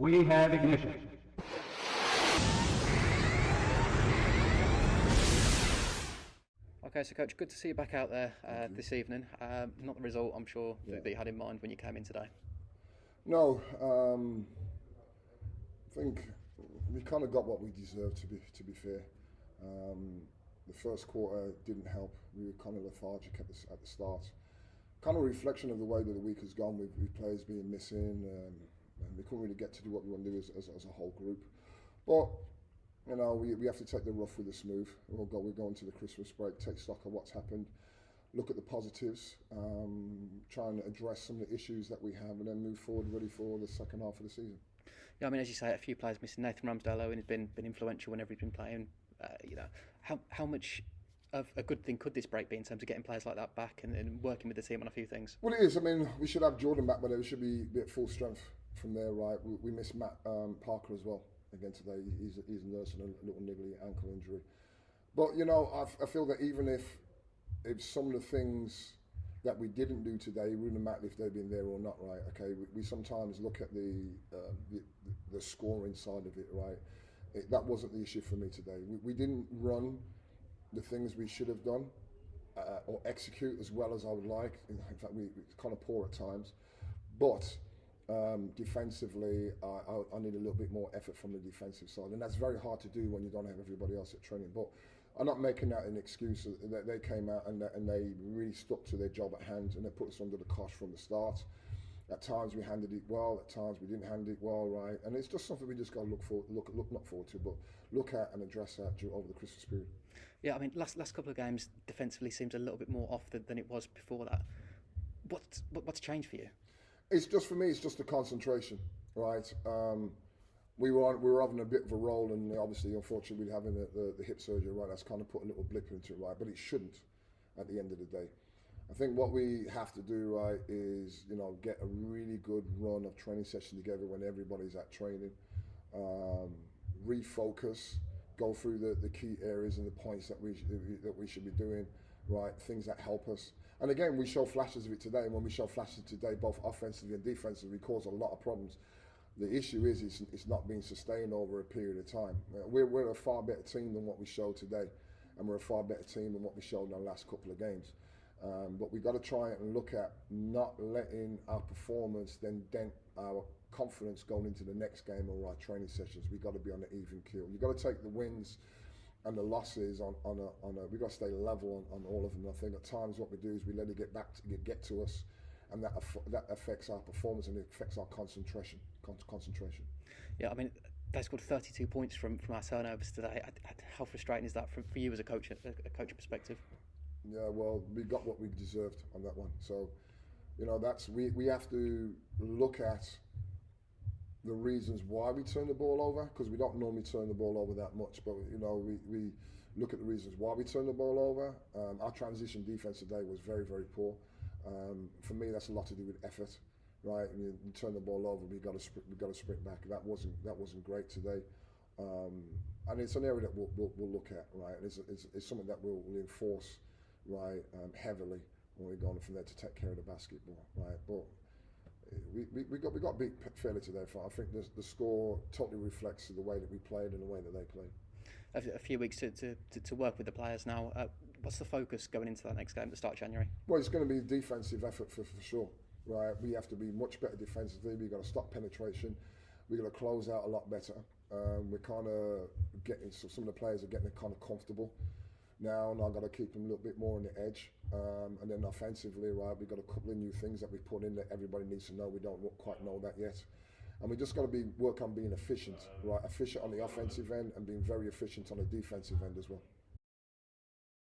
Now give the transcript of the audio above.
We have ignition. Okay, so Coach, good to see you back out there this evening. Not the result, I'm sure, that you had in mind when you came in today. No, I think we kind of got what we deserved. To be fair, the first quarter didn't help. We were kind of lethargic at the start. Kind of a reflection of the way that the week has gone, with players being missing, and we couldn't really get to do what we want to do as a whole group. But you know, we have to take the rough with the smooth. We're going to the Christmas break, take stock of what's happened, look at the positives, try and address some of the issues that we have, and then move forward ready for the second half of the season. Yeah, I mean, as you say, a few players missing. Nathan Ramsdale has been influential whenever he's been playing. How much of a good thing could this break be in terms of getting players like that back and working with the team on a few things? Well, it is. I mean, we should have Jordan back, but we should be at full strength from there, right? We missed Matt Parker as well again today. He's nursing a little niggly ankle injury. But, you know, I feel that even if some of the things that we didn't do today, it wouldn't matter if they'd been there or not, right? Okay, we sometimes look at the scoring side of it, right? That wasn't the issue for me today. We didn't run the things we should have done or execute as well as I would like. In fact, we kind of poor at times. But defensively, I need a little bit more effort from the defensive side. And that's very hard to do when you don't have everybody else at training. But I'm not making that an excuse. They came out and they really stuck to their job at hand, and they put us under the cosh from the start. At times we handled it well, at times we didn't handle it well, right? And it's just something we just got to look not forward to, but look at and address that over the Christmas period. Yeah, I mean, last couple of games defensively seems a little bit more off than it was before that. What's changed for you? It's just, for me, it's just the concentration, right? We were having a bit of a roll, and obviously, unfortunately, we're having the hip surgery, right? That's kind of put a little blip into it, right? But it shouldn't at the end of the day. I think what we have to do, right, is, you know, get a really good run of training sessions together when everybody's at training, refocus, go through the key areas and the points that we should be doing, right, things that help us. And again, we show flashes of it today, and when we show flashes today, both offensively and defensively, we cause a lot of problems. The issue is it's not being sustained over a period of time. We're a far better team than what we showed today, and we're a far better team than what we showed in the last couple of games. But we've got to try and look at not letting our performance then dent our confidence going into the next game or our training sessions. We've got to be on an even keel. You've got to take the wins and the losses on a we've got to stay level on all of them. I think at times what we do is we let it get to us, and that affects our performance and it affects our concentration. Yeah, I mean, they scored 32 points from our turnovers today. How frustrating is that for you as a coaching perspective? Yeah, well, we got what we deserved on that one. So, you know, we have to look at the reasons why we turn the ball over, because we don't normally turn the ball over that much. But, you know, we look at the reasons why we turn the ball over. Our transition defense today was very, very poor. For me, that's a lot to do with effort, right? I mean, we turn the ball over, we got to sprint back. That wasn't great today. And it's an area that we'll look at, right? And it's something that we'll enforce, right, heavily when we're going from there to take care of the basketball, right? But we got beat fairly today. I think the score totally reflects the way that we played and the way that they played. A few weeks to work with the players now. What's the focus going into that next game at the start of January? Well, it's going to be a defensive effort for sure, right? We have to be much better defensively. We've got to stop penetration. We've got to close out a lot better. We're kind of getting, so some of the players are getting kind of comfortable now, and I've got to keep them a little bit more on the edge. And then offensively, right, we've got a couple of new things that we've put in that everybody needs to know. We don't quite know that yet. And we just got to work on being efficient, right? Efficient on the offensive end and being very efficient on the defensive end as well.